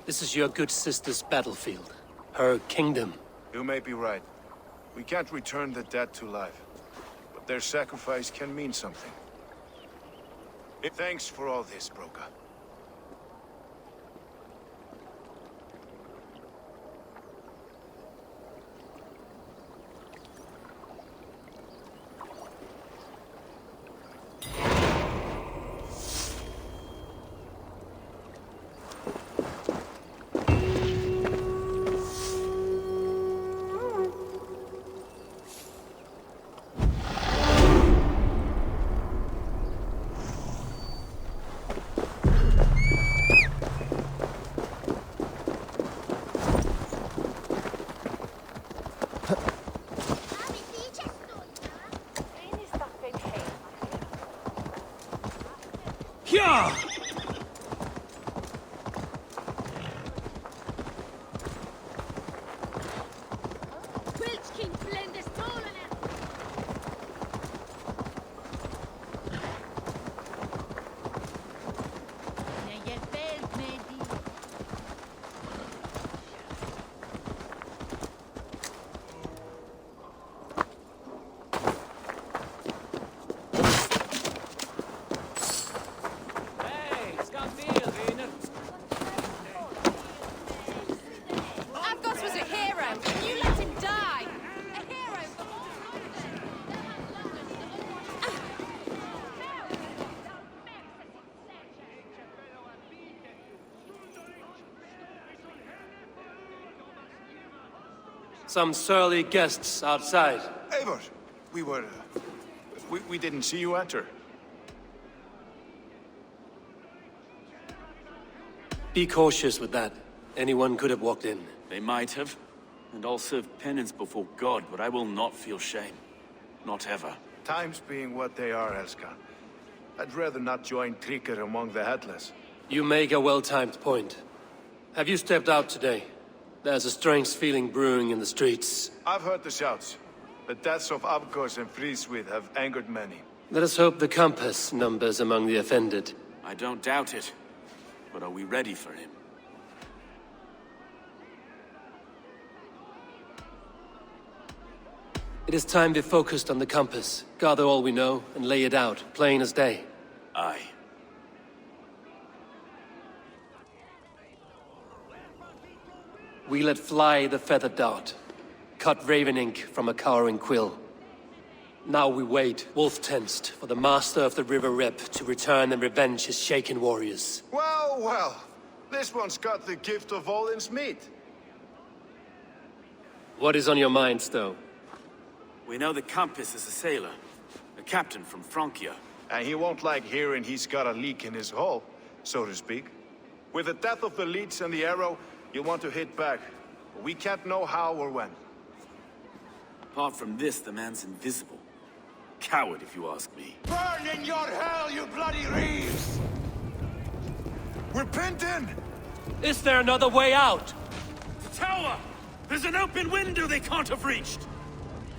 this is your good sister's battlefield. Her kingdom. You may be right. We can't return the dead to life. But their sacrifice can mean something. Thanks for all this, Broka. Yeah! Avgos was a hero, and you let him die! A hero for Some surly guests outside. Eivor, we didn't see you enter. Be cautious with that. Anyone could have walked in. They might have. And I'll serve penance before God, but I will not feel shame. Not ever. Times being what they are, Elska. I'd rather not join Tryggr among the headless. You make a well-timed point. Have you stepped out today? There's a strange feeling brewing in the streets. I've heard the shouts. The deaths of Avgos and Friswith have angered many. Let us hope the compass numbers among the offended. I don't doubt it. But are we ready for him? It is time to focus on the compass. Gather all we know and lay it out, plain as day. Aye. We let fly the feathered dart. Cut raven ink from a cowering quill. Now we wait, wolf-tensed, for the master of the River Rep to return and revenge his shaken warriors. Well, well. This one's got the gift of Odin's meat. What is on your mind, Stowe? We know the compass is a sailor. A captain from Francia. And he won't like hearing he's got a leak in his hull, so to speak. With the death of the leech and the arrow, you'll want to hit back. But we can't know how or when. Apart from this, the man's invisible. Coward, if you ask me. Burn in your hell, you bloody reeves! We're pinned in! Is there another way out? The tower! There's an open window they can't have reached!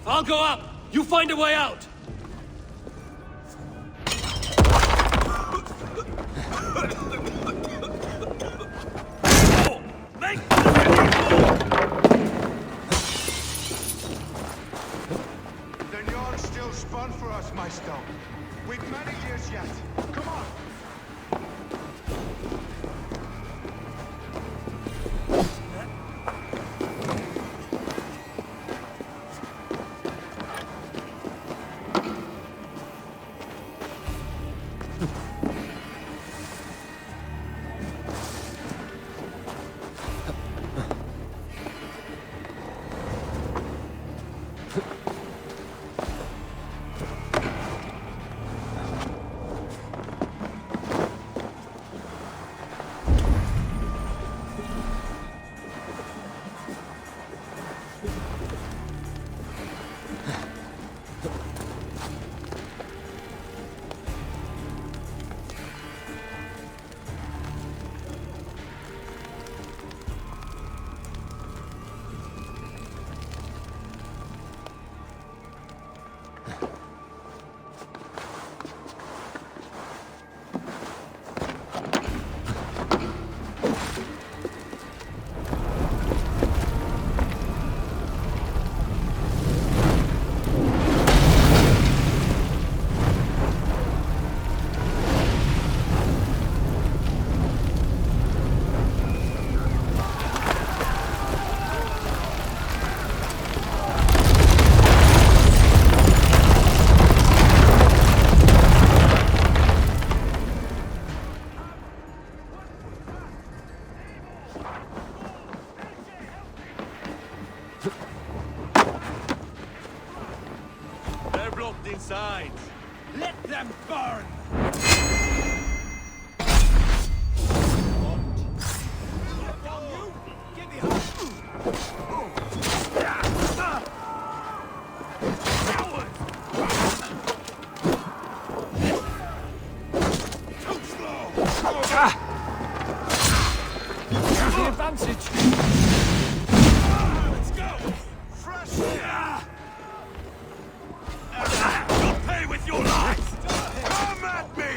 I'll go up! You find a way out! The yarn's still spun for us, my stone. We've many years yet. Come on! advantage! Let's go! Fresh air! You'll pay with your life! Come at me!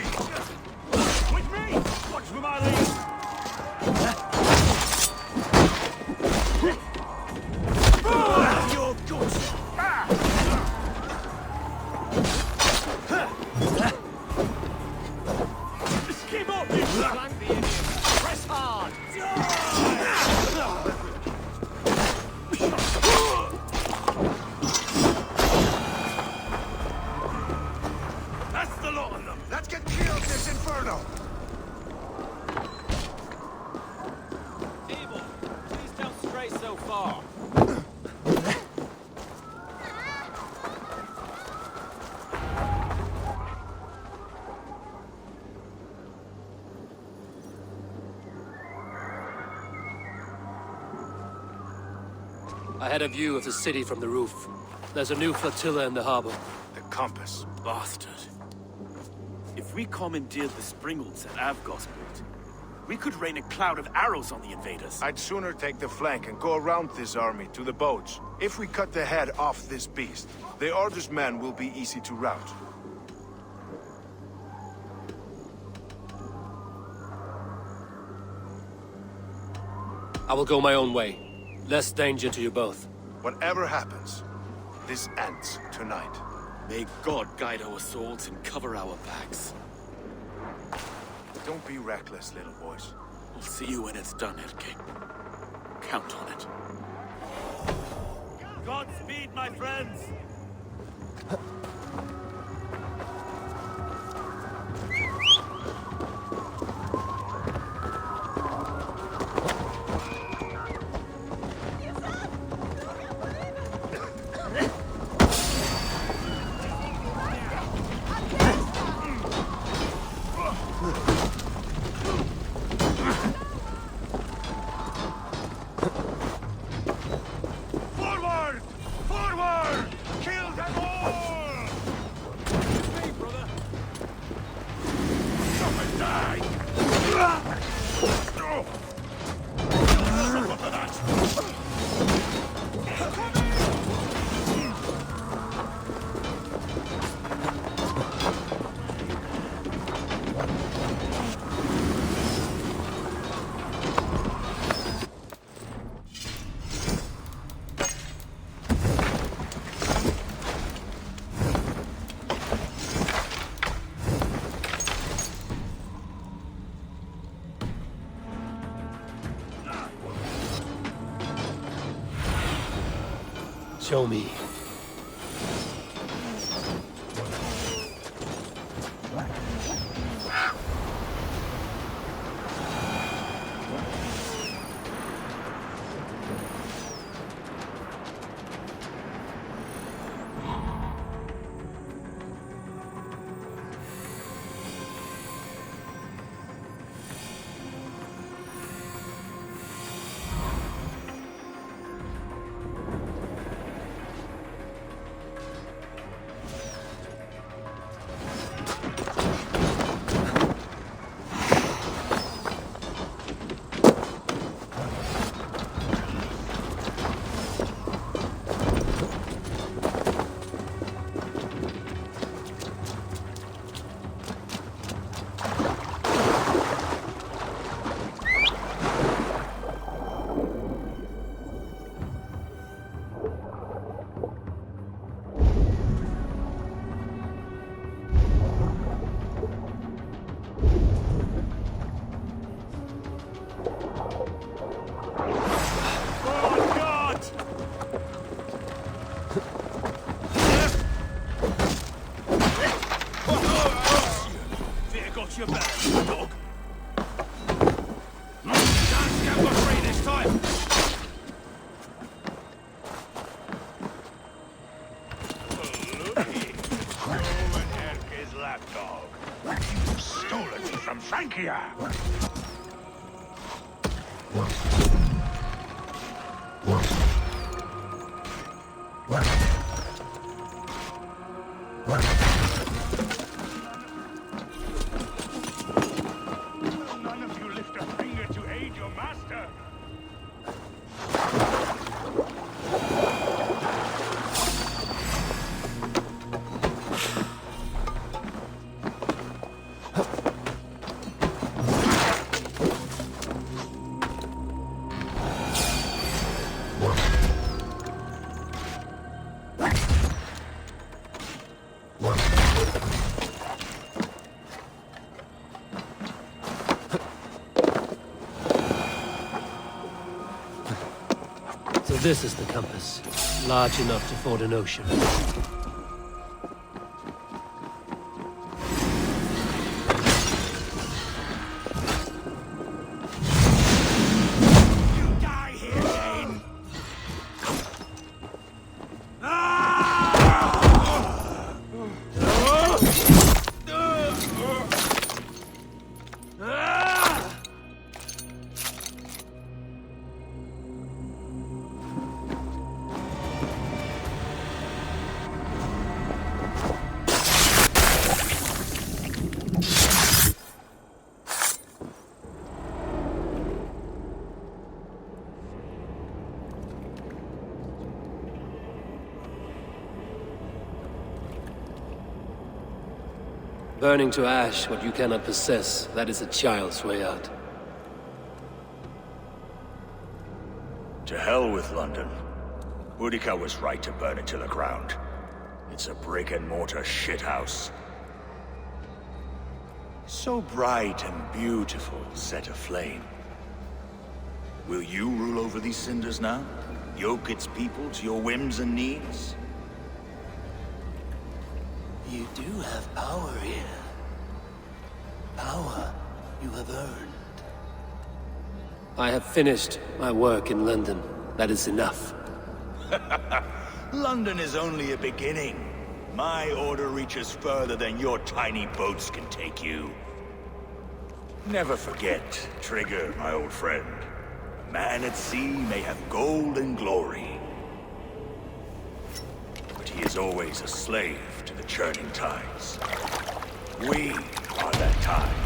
With me! Watch for my lead! You're good! Keep up, you flank the enemy! Press hard! That's the lot of them! Let's get clear of this inferno! Evil, please don't stray so far. I had a view of the city from the roof. There's a new flotilla in the harbor. The compass. Bastard. If we commandeered the Springles at Avgosport, we could rain a cloud of arrows on the invaders. I'd sooner take the flank and go around this army to the boats. If we cut the head off this beast, the Order's men will be easy to rout. I will go my own way. Less danger to you both. Whatever happens, this ends tonight. May God guide our swords and cover our backs. Don't be reckless, little boys. We'll see you when it's done, Head King. Count on it. Godspeed, my friends! Forward! Forward! Kill them all! Hey, brother! Stop and die! Suffer for that! Show me. Your back, dog. Can't get for free this time. Roman Erke's lapdog. You've stolen it from Frankia. This is the compass, large enough to ford an ocean. Burning to ash what you cannot possess, that is a child's way out. To hell with London. Boudica was right to burn it to the ground. It's a brick-and-mortar shithouse. So bright and beautiful, set aflame. Will you rule over these cinders now? Yoke its people to your whims and needs? You do have power here. Power you have earned. I have finished my work in London. That is enough. London is only a beginning. My order reaches further than your tiny boats can take you. Never forget, Trigger, my old friend. A man at sea may have gold and glory, but he is always a slave to the churning tides. We are that tide.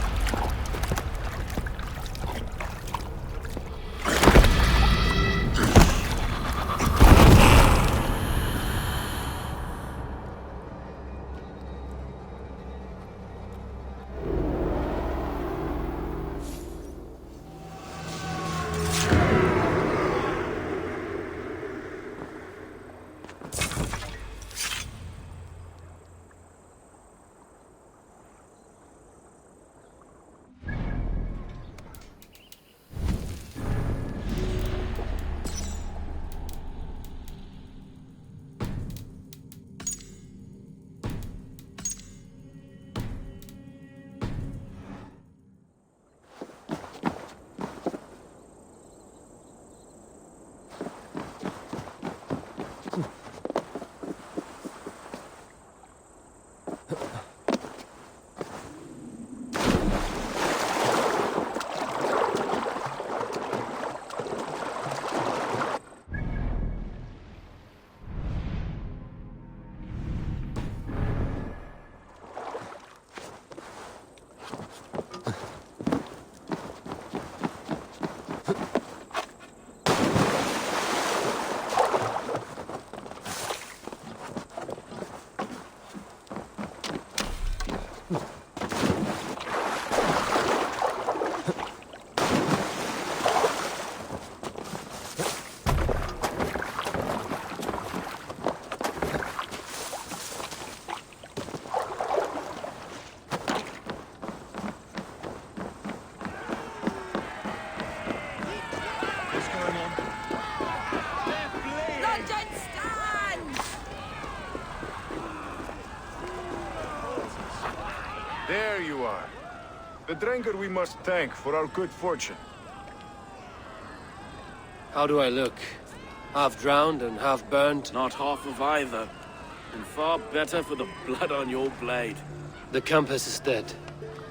There you are. The Drenker we must thank for our good fortune. How do I look? Half drowned and half burned? Not half of either. And far better for the blood on your blade. The compass is dead.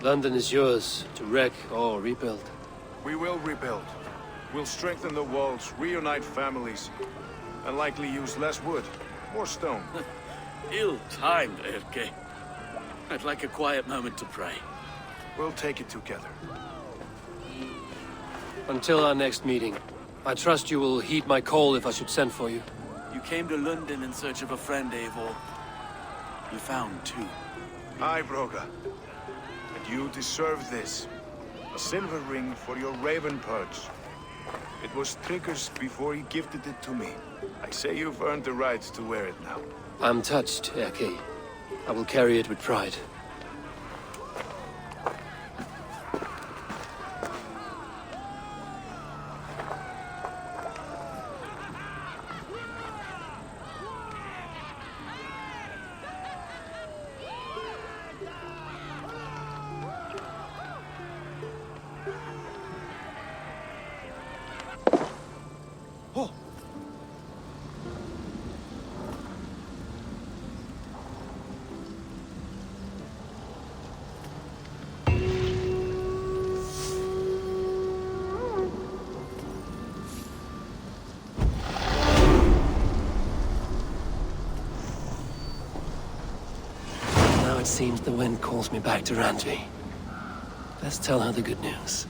London is yours, to wreck or rebuild. We will rebuild. We'll strengthen the walls, reunite families, and likely use less wood, more stone. Ill-timed, Erke. I'd like a quiet moment to pray. We'll take it together. Until our next meeting, I trust you will heed my call if I should send for you. You came to Lunden in search of a friend, Eivor. You found two. Aye, Broga. And you deserve this. A silver ring for your raven perch. It was Trigger's before he gifted it to me. I say you've earned the right to wear it now. I'm touched, Erke. I will carry it with pride. seems the wind calls me back to Randvi. Let's tell her the good news.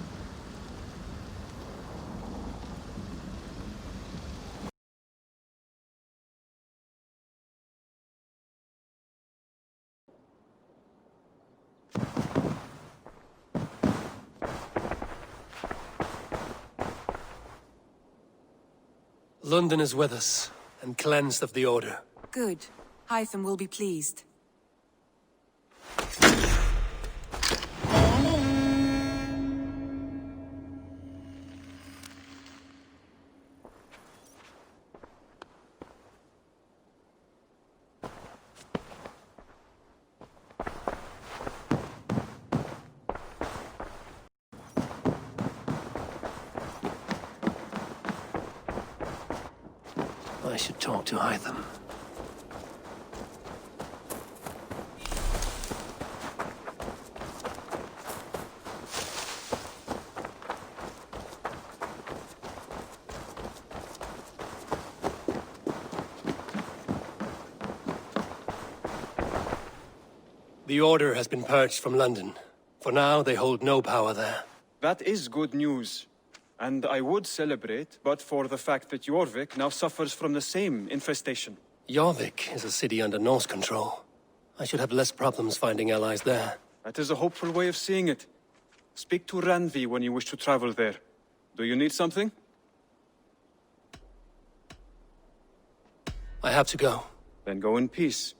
Lunden is with us, and cleansed of the Order. Good. Hytham will be pleased. I should talk to Hytham. The Order has been purged from London. For now, they hold no power there. That is good news. And I would celebrate, but for the fact that Jorvik now suffers from the same infestation. Jorvik is a city under Norse control. I should have less problems finding allies there. That is a hopeful way of seeing it. Speak to Randvi when you wish to travel there. Do you need something? I have to go. Then go in peace.